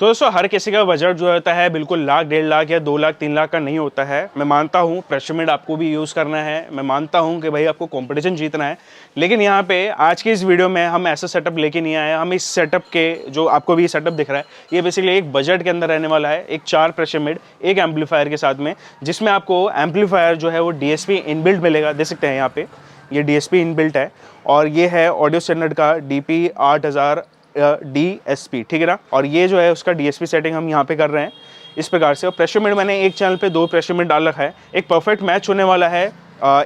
तो दोस्तों हर किसी का बजट जो होता है बिल्कुल लाख, 1.5 लाख या 2 लाख, 3 लाख का नहीं होता है। मैं मानता हूँ प्रेशर मिड आपको भी यूज़ करना है, मैं मानता हूँ कि भाई आपको कंपटीशन जीतना है, लेकिन यहाँ पे आज की इस वीडियो में हम ऐसा सेटअप लेके नहीं आए। हम इस सेटअप के जो आपको भी सेटअप दिख रहा है ये बेसिकली एक बजट के अंदर रहने वाला है। एक 4 प्रेशर मिड, एक एम्पलीफायर के साथ में, जिसमें आपको एम्पलीफायर जो है वो DSP इनबिल्ट मिलेगा। देख सकते हैं यहाँ पे ये DSP इनबिल्ट है और ये है ऑडियो स्टैंडर्ड का DP 8000 DSP, ठीक है ना। और ये जो है उसका DSP सेटिंग हम यहाँ पे कर रहे हैं इस प्रकार से। और प्रेशर मिड मैंने एक चैनल पे 2 प्रेशर मिड डाल रखा है। एक परफेक्ट मैच होने वाला है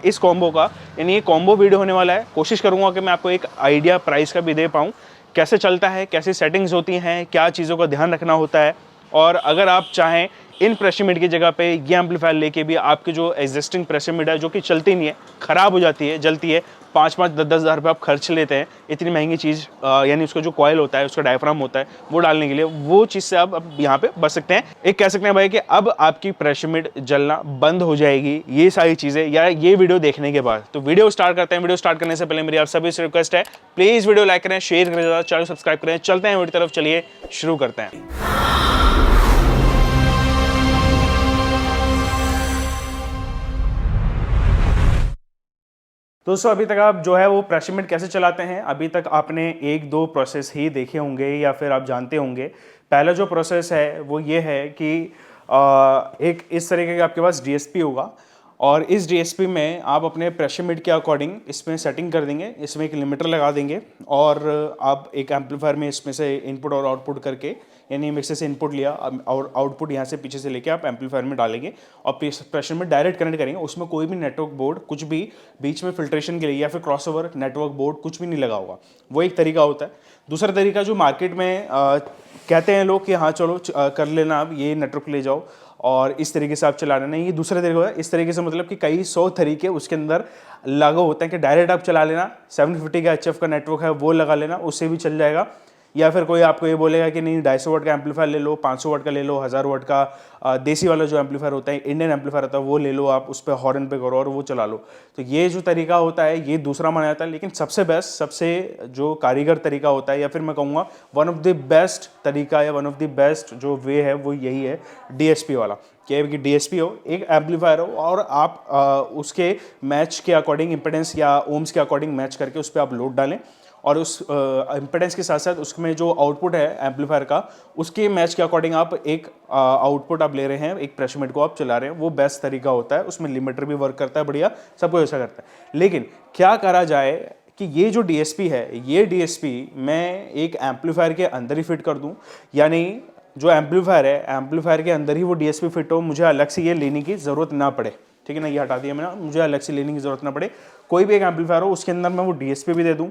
इस कॉम्बो का, यानी ये कॉम्बो वीडियो होने वाला है। कोशिश करूंगा कि मैं आपको एक आइडिया प्राइस का भी दे पाऊँ, कैसे चलता है, कैसे सेटिंग्स होती हैं, क्या चीज़ों का ध्यान रखना होता है। और अगर आप चाहें इन प्रेशर मिड की जगह पे ये एम्पलीफायर लेके भी आपकी जो एग्जिस्टिंग प्रेशर मिड है जो कि चलती नहीं है, ख़राब हो जाती है, जलती है, 5-5, 10-10 हज़ार रुपये आप खर्च लेते हैं इतनी महंगी चीज़, यानी उसका जो कॉयल होता है, उसका डायफ्राम होता है, वो डालने के लिए, वो चीज़ से आप अब यहाँ पे बच सकते हैं। एक कह सकते हैं भाई कि अब आपकी प्रेशर मिड जलना बंद हो जाएगी ये सारी चीज़ें या ये वीडियो देखने के बाद। तो वीडियो स्टार्ट करते हैं। वीडियो स्टार्ट करने से पहले मेरी आप सभी से रिक्वेस्ट है, प्लीज़ वीडियो लाइक करें, शेयर करें, चैनल सब्सक्राइब करें। चलते हैं वीडियो तरफ, चलिए शुरू करते हैं। दोस्तों अभी तक आप जो है वो प्रेशर मिड कैसे चलाते हैं, अभी तक आपने 1-2 प्रोसेस ही देखे होंगे या फिर आप जानते होंगे। पहला जो प्रोसेस है वो ये है कि एक इस तरीके का आपके पास DSP होगा और इस DSP में आप अपने प्रेशर मिड के अकॉर्डिंग इसमें सेटिंग कर देंगे, इसमें एक लिमिटर लगा देंगे और आप एक एम्पलीफायर में इसमें से इनपुट और आउटपुट करके, यानी मिक्सर से इनपुट लिया और आउटपुट यहाँ से पीछे से लेके आप एम्पलीफायर में डालेंगे और प्रेशर में डायरेक्ट कनेक्ट करेंगे। उसमें कोई भी नेटवर्क बोर्ड, कुछ भी बीच में फिल्ट्रेशन के लिए या फिर क्रॉसओवर नेटवर्क बोर्ड कुछ भी नहीं लगा होगा। वो एक तरीका होता है। दूसरा तरीका जो मार्केट में कहते हैं लोग कि हाँ चलो कर लेना, आप ये नेटवर्क ले जाओ और इस तरीके से आप चला लेना, ये दूसरा तरीका है। इस तरीके से मतलब कि कई 100 तरीके उसके अंदर लागू होते हैं कि डायरेक्ट आप चला लेना, 750 का HF का नेटवर्क है वो लगा लेना, उससे भी चल जाएगा। या फिर कोई आपको ये बोलेगा कि नहीं 250 वाट का एम्पलीफायर ले लो, 500 वाट का ले लो, 1000 वाट का देसी वाला जो एम्पलीफायर होता है, इंडियन एम्पलीफायर होता है, वो ले लो, आप उस पर हॉर्न पे करो और वो चला लो। तो ये जो तरीका होता है ये दूसरा माना जाता है, लेकिन सबसे बेस्ट, सबसे जो कारीगर तरीका होता है या फिर मैं कहूँगा वन ऑफ द बेस्ट तरीका या वन ऑफ द बेस्ट जो वे है वो यही है DSP वाला। क्या है कि DSP हो, एक एम्पलीफायर हो और आप उसके मैच के अकॉर्डिंग इम्पेडेंस या ओम्स के अकॉर्डिंग मैच करके उस पर आप लोड डालें और उस इम्पेडेंस के साथ साथ उसमें जो आउटपुट है एम्पलीफायर का, उसके मैच के अकॉर्डिंग आप एक आउटपुट आप ले रहे हैं, एक प्रेशर मिड को आप चला रहे हैं। वो बेस्ट तरीका होता है, उसमें लिमिटर भी वर्क करता है, बढ़िया सब कुछ ऐसा करता है। लेकिन क्या करा जाए कि ये जो DSP है, ये DSP मैं एक एम्पलीफायर के अंदर ही फिट कर दूं, यानी जो एम्पलीफायर है एम्पलीफायर के अंदर ही वो DSP फिट हो, मुझे अलग से ये लेने की ज़रूरत ना पड़े, ठीक है ना। ये हटा दिया मैंने, मुझे अलग से लेने की ज़रूरत ना पड़े। कोई भी एक एम्पलीफायर हो उसके अंदर मैं वो DSP भी दे दूँ,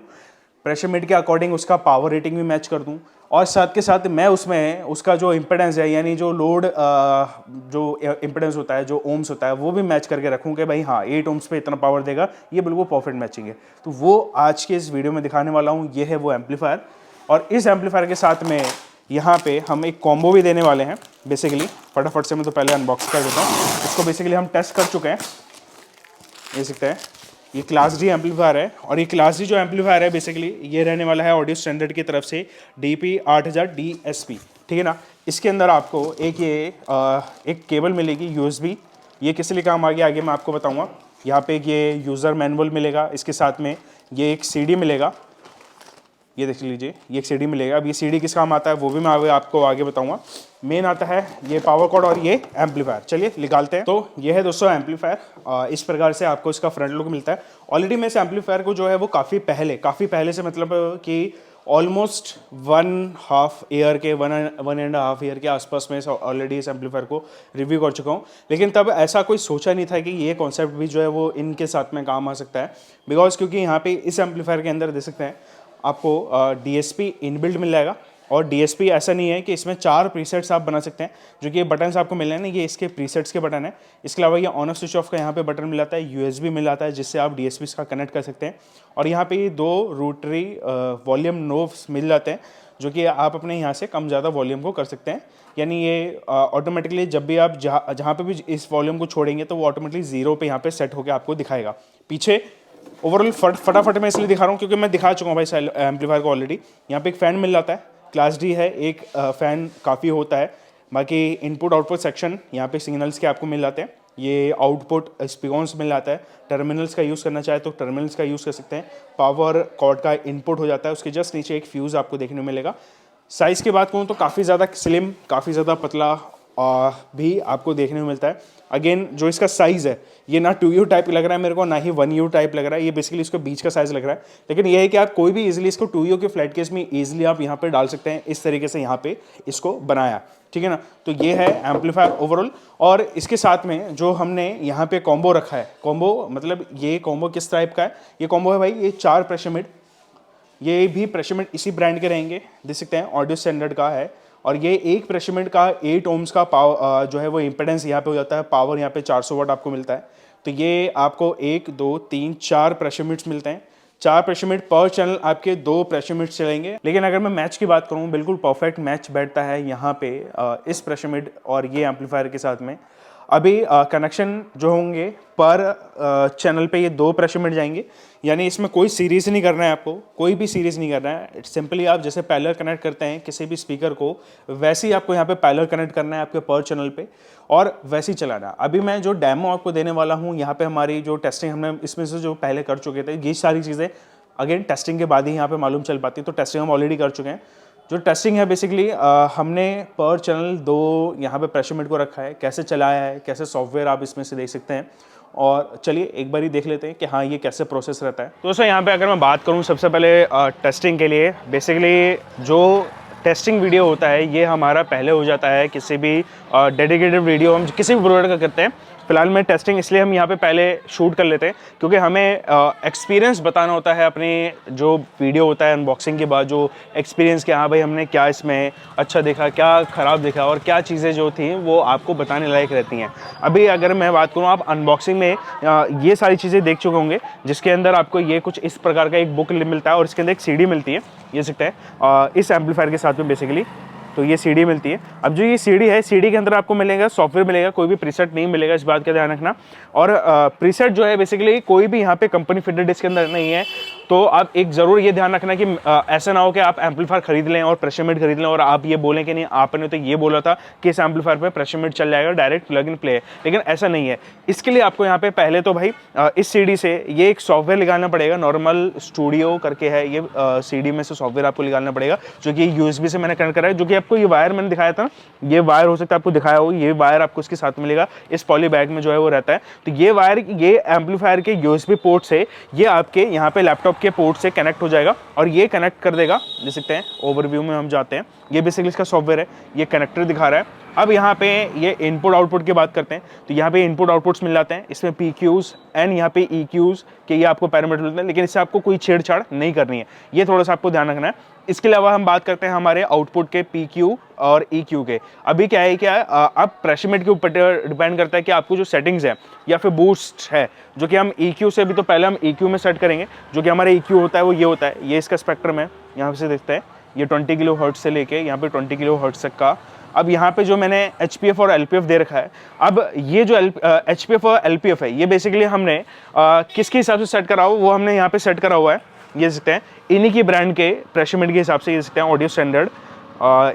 प्रेशर मिड के अकॉर्डिंग उसका पावर रेटिंग भी मैच कर दूं और साथ के साथ मैं उसमें उसका जो इम्पेडेंस है, यानी जो लोड जो इम्पेडेंस होता है, जो ओम्स होता है, वो भी मैच करके रखूं कि भाई हाँ 8 ओम्स पे इतना पावर देगा, ये बिल्कुल परफेक्ट मैचिंग है। तो वो आज के इस वीडियो में दिखाने वाला हूँ, ये है वो एम्पलीफायर। और इस एम्पलीफायर के साथ में यहाँ पे हम एक कॉम्बो भी देने वाले हैं बेसिकली। फटाफट से मैं तो पहले अनबॉक्स कर देता हूँ। इसको बेसिकली हम टेस्ट कर चुके हैं, देख सकते हैं। ये क्लास D एम्पलीफायर है और ये क्लास D जो एम्पलीफायर है बेसिकली ये रहने वाला है ऑडियो स्टैंडर्ड की तरफ से DP 8000 DSP, ठीक है ना। इसके अंदर आपको एक एक केबल मिलेगी USB। ये किस लिए काम आ गया आगे मैं आपको बताऊंगा। यहाँ पे ये यूज़र मैनुअल मिलेगा, इसके साथ में ये एक CD मिलेगा, ये देख लीजिए, ये एक CD मिलेगा। अब ये CD किस काम आता है वो भी मैं आपको आगे बताऊंगा। मेन आता है ये पावर कॉर्ड और ये एम्पलीफायर। चलिए निकालते हैं। तो ये है दोस्तों एम्पलीफायर, इस प्रकार से आपको इसका फ्रंट लुक मिलता है। ऑलरेडी मैं इस एम्पलीफायर को जो है वो काफ़ी पहले से मतलब कि ऑलमोस्ट 1.5 ईयर के 1.5 ईयर के आसपास में ऑलरेडी इस एम्पलीफायर को रिव्यू कर चुका हूँ। लेकिन तब ऐसा कोई सोचा नहीं था कि ये कॉन्सेप्ट भी जो है वो इनके साथ में काम आ सकता है, बिकॉज क्योंकि यहाँ पे इस एम्पलीफायर के अंदर देख सकते हैं आपको DSP इनबिल्ट मिल जाएगा। और DSP ऐसा नहीं है कि इसमें 4 प्रीसेट्स आप बना सकते हैं, जो कि ये बटन्स आपको मिल रहे हैं ना, ये इसके प्रीसेट्स के बटन है। इसके अलावा ये ऑन ऑफ स्विच ऑफ का यहाँ पे बटन मिल जाता है, USB मिल जाता है जिससे आप DSP का कनेक्ट कर सकते हैं। और यहाँ पे ये 2 रोटरी वॉल्यूम नोब्स मिल जाते हैं, जो कि आप अपने यहाँ से कम ज़्यादा वॉल्यूम को कर सकते हैं। यानी ये ऑटोमेटिकली जब भी आप जहाँ पे भी इस वॉल्यूम को छोड़ेंगे तो वो ऑटोमेटिकली 0 पे यहाँ पे सेट होकर आपको दिखाएगा। पीछे ओवरऑल फटाफट मैं इसलिए दिखा रहा हूँ क्योंकि मैं दिखा चुका हूँ भाई एम्पलीफायर को ऑलरेडी। यहाँ पे एक फ़ैन मिल जाता है, क्लास डी है, एक फ़ैन काफ़ी होता है। बाकी इनपुट आउटपुट सेक्शन यहाँ पे सिग्नल्स के आपको मिल जाते हैं, ये आउटपुट स्पीकर्स मिल जाता है। टर्मिनल्स का यूज़ करना चाहे तो टर्मिनल्स का यूज़ कर सकते हैं। पावर कॉर्ड का इनपुट हो जाता है, उसके जस्ट नीचे एक फ्यूज़ आपको देखने को मिलेगा। साइज़ की बात करूँ तो काफ़ी ज़्यादा स्लिम, काफ़ी ज़्यादा पतला भी आपको देखने को मिलता है। अगेन जो इसका साइज़ है ये ना 2U टाइप लग रहा है मेरे को, ना ही 1U टाइप लग रहा है, ये बेसिकली इसके बीच का साइज़ लग रहा है। लेकिन ये है कि आप कोई भी इजीली इसको 2U के फ्लैट केस में इजीली आप यहाँ पे डाल सकते हैं, इस तरीके से यहाँ पे इसको बनाया, ठीक है ना। तो ये है एम्पलीफायर ओवरऑल। और इसके साथ में जो हमने यहाँ पे कॉम्बो रखा है, कॉम्बो मतलब ये कॉम्बो किस टाइप का है, ये कॉम्बो है भाई, ये 4 प्रेशर मिड, ये भी प्रेशर मिड इसी ब्रांड के रहेंगे, देख सकते हैं ऑडियो स्टैंडर्ड का है। और ये एक प्रेशर मिड का 8 ओम्स का पावर जो है वो इम्पेडेंस यहाँ पे हो जाता है, पावर यहाँ पे 400 वाट आपको मिलता है। तो ये आपको 1 2 3 4 प्रेशर मिड्स मिलते हैं, 4 प्रेशर मिड पर चैनल आपके 2 प्रेशर मिड्स चलेंगे। लेकिन अगर मैं मैच की बात करूँ, बिल्कुल परफेक्ट मैच बैठता है यहाँ पे इस प्रेशर मिड और ये एम्पलीफायर के साथ में। अभी कनेक्शन जो होंगे पर चैनल पे ये 2 प्रेशर मिड जाएंगे, यानी इसमें कोई सीरीज नहीं करना है, आपको कोई भी सीरीज नहीं करना है। सिंपली आप जैसे पैरेलल कनेक्ट करते हैं किसी भी स्पीकर को, वैसे ही आपको यहाँ पे पैरेलल कनेक्ट करना है आपके पर चैनल पे और वैसे ही चलाना है। अभी मैं जो डेमो आपको देने वाला हूँ, यहाँ पे हमारी जो टेस्टिंग हमने इसमें से जो पहले कर चुके थे, ये सारी चीज़ें अगेन टेस्टिंग के बाद ही यहाँ पे मालूम चल पाती है। तो टेस्टिंग हम ऑलरेडी कर चुके हैं। जो टेस्टिंग है बेसिकली हमने पर चैनल 2 यहाँ पे प्रेशर मिड को रखा है, कैसे चलाया है, कैसे सॉफ्टवेयर आप इसमें से देख सकते हैं। और चलिए एक बार ही देख लेते हैं कि हाँ ये कैसे प्रोसेस रहता है। तो दोस्तों यहाँ पे अगर मैं बात करूँ सबसे पहले टेस्टिंग के लिए, बेसिकली जो टेस्टिंग वीडियो होता है ये हमारा पहले हो जाता है किसी भी डेडिकेटेड वीडियो हम किसी भी प्रोडक्ट का करते हैं। फिलहाल में टेस्टिंग इसलिए हम यहाँ पे पहले शूट कर लेते हैं क्योंकि हमें एक्सपीरियंस बताना होता है, अपनी जो वीडियो होता है अनबॉक्सिंग के बाद जो एक्सपीरियंस कि हाँ भाई हमने क्या इसमें अच्छा देखा, क्या ख़राब देखा और क्या चीज़ें जो थी वो आपको बताने लायक रहती हैं। अभी अगर मैं बात करूँ, आप अनबॉक्सिंग में ये सारी चीज़ें देख चुके होंगे, जिसके अंदर आपको ये कुछ इस प्रकार का एक बुक मिलता है और इसके अंदर एक CD मिलती है, ये सकते हैं इस एम्पलीफायर के साथ में बेसिकली। तो ये CD मिलती है। अब जो ये CD है, CD के अंदर आपको मिलेगा सॉफ्टवेयर मिलेगा, कोई भी प्रीसेट नहीं मिलेगा, इस बात का ध्यान रखना। और प्रीसेट जो है बेसिकली कोई भी यहाँ पे कंपनी फिटेड इसके अंदर नहीं है। तो आप एक ज़रूर ये ध्यान रखना कि ऐसा ना हो कि आप एम्पलीफायर खरीद लें और प्रेशर मिड खरीद लें और आप ये बोलें कि नहीं आपने तो ये बोला था कि इस एम्पलीफायर पे प्रेशर मिड चल जाएगा, डायरेक्ट प्लग इन प्ले है, लेकिन ऐसा नहीं है। इसके लिए आपको यहाँ पे पहले तो भाई इस CD से ये एक सॉफ्टवेयर निकालना पड़ेगा, नॉर्मल स्टूडियो करके है ये, CD में से सॉफ्टवेयर आपको निकालना पड़ेगा जो कि USB से मैंने कनेक्ट करा है। जो कि आपको ये वायर मैंने दिखाया था, ये वायर हो सकता है आपको दिखाया हो, ये वायर आपको इसके साथ मिलेगा, इस पॉली बैग में जो है वो रहता है। तो ये वायर ये एम्पलीफायर के USB पोर्ट से ये आपके यहाँ पे लैपटॉप के पोर्ट से कनेक्ट हो जाएगा और ये कनेक्ट कर देगा। देख सकते हैं ओवरव्यू में हम जाते हैं, ये बेसिकली इसका सॉफ्टवेयर है, ये कनेक्टर दिखा रहा है। अब यहाँ पे ये इनपुट आउटपुट की बात करते हैं, तो यहाँ पे इनपुट आउटपुट्स मिल जाते हैं, इसमें PQs एंड यहाँ पे EQs के ये आपको पैरामीटर मिलते हैं, लेकिन इससे आपको कोई छेड़छाड़ नहीं करनी है, ये थोड़ा सा आपको ध्यान रखना है। इसके अलावा हम बात करते हैं हमारे आउटपुट के PQ और EQ के। अभी क्या है क्या अब प्रेशर मिड के ऊपर डिपेंड करता है कि आपको जो सेटिंग्स है या फिर बूस्ट है, जो कि हम EQ से भी तो पहले हम EQ में सेट करेंगे। जो कि हमारा EQ होता है वो ये होता है, ये इसका स्पेक्ट्रम है, यहाँ से देखते हैं ये 20 किलो हर्ट्ज से लेके यहाँ पे 20 किलो हर्ट्ज तक का। अब यहाँ पे जो मैंने HPF और LPF दे रखा है, अब ये जो HPF और LPF है ये बेसिकली हमने किसके हिसाब से सेट करा हुआ, वो हमने यहाँ पे सेट करा हुआ है, ये सकते हैं इन्हीं की ब्रांड के प्रेशर मिड के हिसाब से, ये सकते हैं ऑडियो स्टैंडर्ड,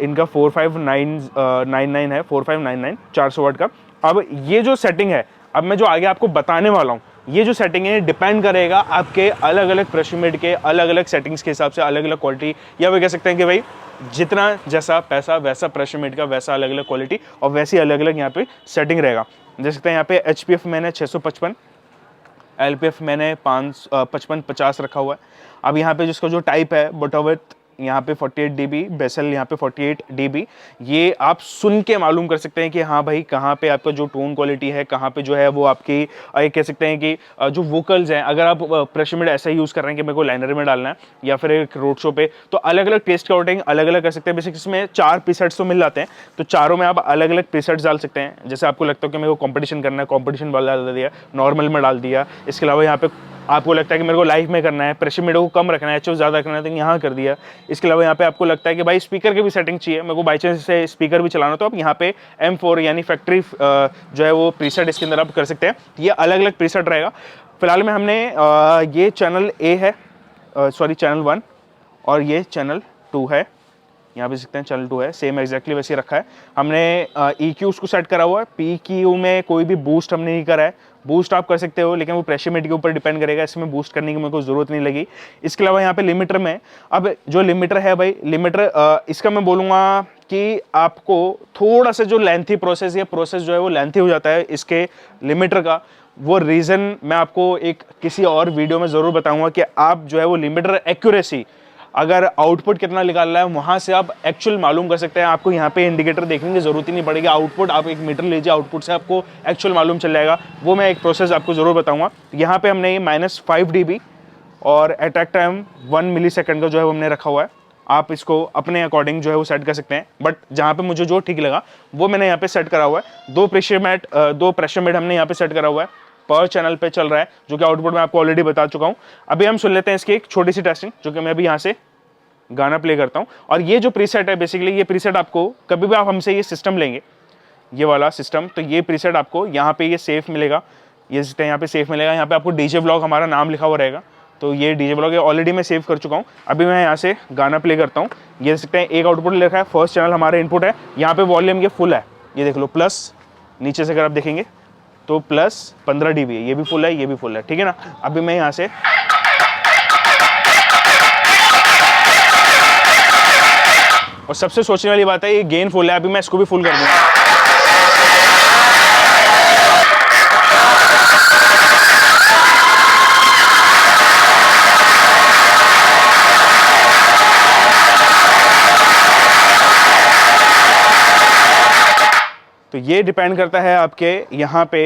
इनका 4599 है, 4599 400 वाट का। अब ये जो सेटिंग है, अब मैं जो आगे आपको बताने वाला हूँ, ये जो सेटिंग है डिपेंड करेगा आपके अलग अलग प्रेशर मिड के अलग अलग सेटिंग्स के हिसाब से, अलग अलग क्वालिटी, या वो कह सकते हैं कि भाई जितना जैसा पैसा वैसा प्रेशर मिड का वैसा अलग अलग क्वालिटी और वैसी अलग अलग यहाँ पे सेटिंग रहेगा। देख सकते हैं यहाँ पे HPF मैंने 655, LPF मैंने 5550 रखा हुआ है। अब यहाँ पे जिसका जो टाइप है बटरवर्थ, यहाँ पे 48 dB, बेसल यहाँ पे 48 dB, ये आप सुन के मालूम कर सकते हैं कि हाँ भाई कहाँ पे आपका जो टोन क्वालिटी है, कहाँ पे जो है वो आपकी एक कह सकते हैं कि जो वोकल्स हैं, अगर आप प्रेशर मिड ऐसा यूज़ कर रहे हैं कि मेरे को लाइनर में डालना है या फिर एक रोड शो पे, तो अलग अलग टेस्ट काउंटिंग अलग अलग कर सकते हैं। बेसिक इसमें 4 प्रीसेट्स तो मिल जाते हैं, तो चारों में आप अलग अलग प्रीसेट्स डाल सकते हैं। जैसे आपको लगता है कि मेरे को कॉम्पिटिशन करना है, कॉम्पिटिशन वाला डाल दिया, नॉर्मल में डाल दिया। इसके अलावा यहाँ पे आपको लगता है कि मेरे को लाइव में करना है, प्रेशर मिड को कम रखना है, HF ज़्यादा रखना है, तो यहाँ कर दिया। इसके अलावा यहाँ पे आपको लगता है कि भाई स्पीकर की भी सेटिंग चाहिए, मेरे को बाई चांस से स्पीकर भी चलाना, तो आप यहाँ पे M4 यानी फैक्ट्री जो है वो प्रीसेट इसके अंदर आप कर सकते हैं। ये अलग अलग प्रीसेट रहेगा। फिलहाल में हमने ये चैनल A है, सॉरी चैनल 1 और ये चैनल 2 है, यहाँ पे सकते हैं चैनल 2 है, सेम एग्जैक्टली वैसे ही रखा है हमने। EQ उसको सेट करा हुआ है, PQ में कोई भी बूस्ट हमने नहीं करा है। बूस्ट आप कर सकते हो लेकिन वो प्रेशर मीटर के ऊपर डिपेंड करेगा, इसमें बूस्ट करने की मेरे को जरूरत नहीं लगी। इसके अलावा यहाँ पे लिमिटर में, अब जो लिमिटर है भाई, लिमिटर इसका मैं बोलूँगा कि आपको थोड़ा सा जो लेंथी प्रोसेस, ये प्रोसेस जो है वो लेंथी हो जाता है इसके लिमिटर का। वो रीज़न मैं आपको एक किसी और वीडियो में ज़रूर बताऊंगा कि आप जो है वो लिमिटर एक्यूरेसी, अगर आउटपुट कितना निकाल रहा है वहाँ से आप एक्चुअल मालूम कर सकते हैं। आपको यहाँ पे इंडिकेटर देखने की ज़रूरत ही नहीं पड़ेगी, आउटपुट आप एक मीटर लीजिए, आउटपुट से आपको एक्चुअल मालूम चल जाएगा। वो मैं एक प्रोसेस आपको ज़रूर बताऊँगा। यहाँ पर हमने -5 dB और अटैक टाइम 1 मिलीसेकंड का जो है वो हमने रखा हुआ है। आप इसको अपने अकॉर्डिंग जो है वो सेट कर सकते हैं, बट जहाँ पे मुझे जो ठीक लगा वो मैंने यहाँ पे सेट करा हुआ है। 2 प्रेशर मेट हमने यहाँ पे सेट करा हुआ है, पर चैनल पे चल रहा है, जो कि आउटपुट में आपको ऑलरेडी बता चुका हूँ। अभी हम सुन लेते हैं इसकी एक छोटी सी टेस्टिंग, जो कि मैं अभी यहाँ से गाना प्ले करता हूँ। और ये जो प्रीसेट है बेसिकली, ये प्रीसेट आपको कभी भी आप हमसे ये सिस्टम लेंगे, ये वाला सिस्टम, तो ये प्रीसेट आपको यहाँ पे ये सेफ मिलेगा, ये यहाँ पे सेफ मिलेगा। यहाँ पे आपको डीजे व्लॉग हमारा नाम लिखा हुआ रहेगा, तो ये डीजे व्लॉग ऑलरेडी मैं सेव कर चुका हूँ। अभी मैं यहाँ से गाना प्ले करता हूँ। ये देख सकते हैं एक आउटपुट लिखा है, फर्स्ट चैनल हमारा इनपुट है। यहाँ पे वॉल्यूम ये फुल है, ये देख लो, प्लस नीचे से अगर आप देखेंगे तो प्लस 15 dB है, ये भी फुल है, ये भी फुल है, ठीक है ना। अभी मैं यहाँ से और सबसे सोचने वाली बात है, ये गेन फुल है, अभी मैं इसको भी फुल कर दूंगा। तो ये डिपेंड करता है आपके यहाँ पे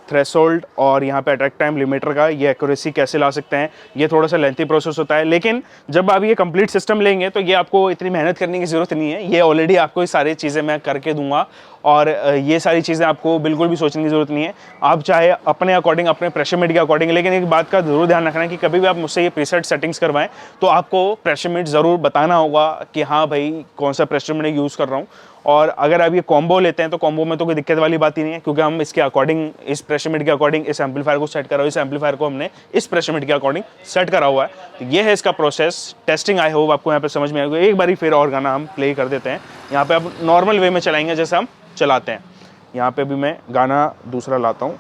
थ्रेशोल्ड और यहाँ पे अटैक टाइम लिमिटर का, ये एक्यूरेसी कैसे ला सकते हैं। ये थोड़ा सा लेंथी प्रोसेस होता है, लेकिन जब आप ये कंप्लीट सिस्टम लेंगे तो ये आपको इतनी मेहनत करने की ज़रूरत नहीं है। ये ऑलरेडी आपको ये सारी चीज़ें मैं करके दूंगा और ये सारी चीज़ें आपको बिल्कुल भी सोचने की ज़रूरत नहीं है। आप चाहे अपने अकॉर्डिंग, अपने प्रेशर मीट के अकॉर्डिंग, लेकिन एक बात का ज़रूर ध्यान रखना है कि कभी भी आप मुझसे ये प्रीसेट सेटिंग्स करवाएं तो आपको प्रेशर मीट ज़रूर बताना होगा कि हाँ भाई कौन सा प्रेशर मीट यूज़ कर रहा हूँ। और अगर आप ये कॉम्बो लेते हैं तो कॉम्बो में तो कोई दिक्कत वाली बात ही नहीं है, क्योंकि हम इसके अकॉर्डिंग, इस प्रेशर मीट के अकॉर्डिंग इस एम्पलीफायर को सेट करा हुआ है, इस एम्पलीफायर को हमने इस प्रेशर मीट के अकॉर्डिंग सेट करा हुआ है। तो ये है इसका प्रोसेस, टेस्टिंग। आई होप आपको यहाँ पे समझ में आएगा। एक बारी फिर और गाना हम प्ले कर देते हैं। यहाँ पे आप नॉर्मल वे में चलाएंगे जैसे हम चलाते हैं। यहाँ पे भी मैं गाना दूसरा लाता हूँ।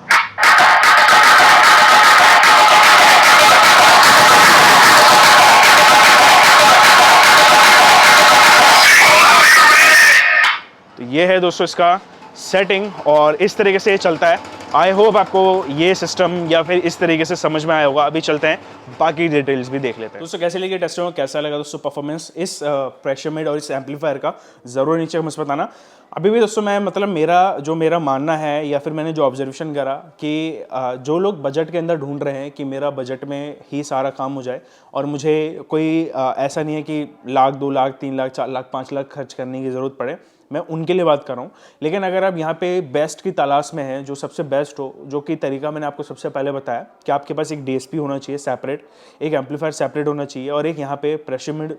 तो ये है दोस्तों इसका सेटिंग और इस तरीके से ये चलता है। आई होप आपको ये सिस्टम या फिर इस तरीके से समझ में आया होगा। अभी चलते हैं, बाकी डिटेल्स भी देख लेते हैं। दोस्तों कैसे लगे टेस्ट में, कैसा लगा दोस्तों परफॉर्मेंस इस प्रेशर मीट और इस एम्पलीफायर का, ज़रूर नीचे मुझे बताना। अभी भी दोस्तों मैं मतलब मेरा मानना है या फिर मैंने जो ऑब्जर्वेशन करा कि जो लोग बजट के अंदर ढूंढ रहे हैं कि मेरा बजट में ही सारा काम हो जाए और मुझे कोई ऐसा नहीं है कि 1 लाख 2 लाख 3 लाख 4 लाख 5 लाख खर्च करने की ज़रूरत पड़े, मैं उनके लिए बात कर रहा हूँ। लेकिन अगर आप यहाँ पे बेस्ट की तलाश में हैं, जो सबसे बेस्ट हो, जो कि तरीका मैंने आपको सबसे पहले बताया कि आपके पास एक DSP होना चाहिए सेपरेट, एक एम्पलीफायर सेपरेट होना चाहिए और एक यहाँ पे प्रेशर मीट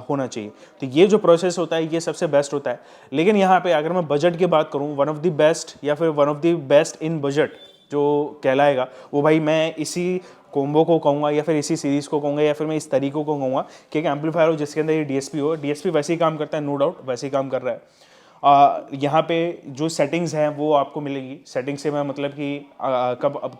होना चाहिए। तो ये जो प्रोसेस होता है ये सबसे बेस्ट होता है। लेकिन यहाँ पे अगर मैं बजट की बात करूँ, वन ऑफ द बेस्ट या फिर one of the best in budget जो कहलाएगा, वो भाई मैं इसी कॉम्बो को कहूँगा या फिर इसी सीरीज़ को कहूँगा या फिर मैं इस तरीकों को कहूँगा कि एक एम्पलीफायर हो जिसके अंदर ये DSP हो। DSP वैसे ही काम करता है, नो डाउट वैसे ही काम कर रहा है। यहाँ पे जो सेटिंग्स हैं वो आपको मिलेगी। सेटिंग से मैं मतलब कि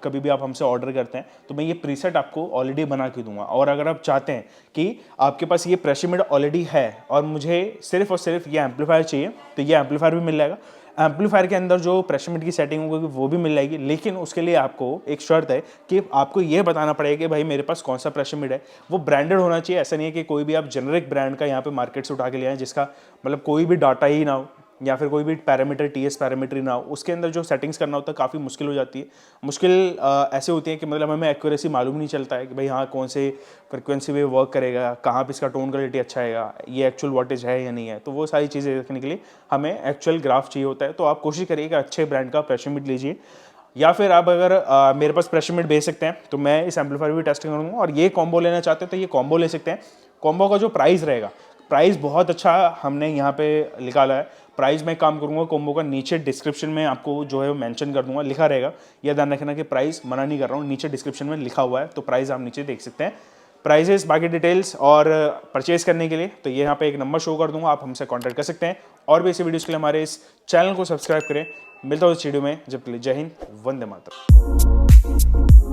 कभी भी आप हमसे ऑर्डर करते हैं तो मैं ये प्रीसेट आपको ऑलरेडी बना के दूंगा। और अगर आप चाहते हैं कि आपके पास ये प्रेशर मीट ऑलरेडी है और मुझे सिर्फ और सिर्फ ये एम्पलीफायर चाहिए, तो ये एम्पलीफायर भी मिल जाएगा। एम्पलीफायर के अंदर जो प्रेशर मीट की सेटिंग होगी वो भी मिल जाएगी। लेकिन उसके लिए आपको एक शर्त है कि आपको ये बताना पड़ेगा कि भाई मेरे पास कौन सा प्रेशर मीट है, वो ब्रांडेड होना चाहिए। ऐसा नहीं है कि कोई भी आप जेनरिक ब्रांड का यहाँ पे मार्केट से उठा के ले आए जिसका मतलब कोई भी डाटा ही ना हो या फिर कोई भी पैरामीटर TS पैरामीटर ना हो। उसके अंदर जो सेटिंग्स करना होता है काफ़ी मुश्किल हो जाती है। मुश्किल ऐसे होती है कि मतलब हमें एक्यूरेसी मालूम नहीं चलता है कि भाई हाँ कौन से फ्रिक्वेंसी पे वर्क करेगा, कहाँ पे इसका टोन क्वालिटी अच्छा आएगा, ये एक्चुअल वॉटेज है या नहीं है। तो वो सारी चीज़ें देखने के लिए हमें एक्चुअल ग्राफ चाहिए होता है। तो आप कोशिश करिए कि अच्छे ब्रांड का प्रेशर मीट लीजिए, या फिर आप अगर मेरे पास प्रेशर मीट भेज सकते हैं तो मैं इस एम्पलीफायर भी टेस्टिंग करूँगा। और ये कॉम्बो लेना चाहते हैं तो ये कॉम्बो ले सकते हैं। कॉम्बो का जो प्राइस रहेगा, प्राइस बहुत अच्छा हमने यहाँ पे निकाला है। प्राइस मैं काम करूँगा कॉम्बो का, नीचे डिस्क्रिप्शन में आपको जो है मेंशन कर दूंगा, लिखा रहेगा। यह ध्यान रखना कि प्राइस मना नहीं कर रहा हूँ, नीचे डिस्क्रिप्शन में लिखा हुआ है, तो प्राइस आप नीचे देख सकते हैं। प्राइजेस, बाकी डिटेल्स और परचेज करने के लिए तो ये यहाँ पे एक नंबर शो कर दूंगा, आप हमसे कांटेक्ट कर सकते हैं। और भी ऐसी वीडियोस के लिए हमारे इस चैनल को सब्सक्राइब करें। मिलता हूँ इस वीडियो में, जब के लिए जय हिंद, वंदे मातरम।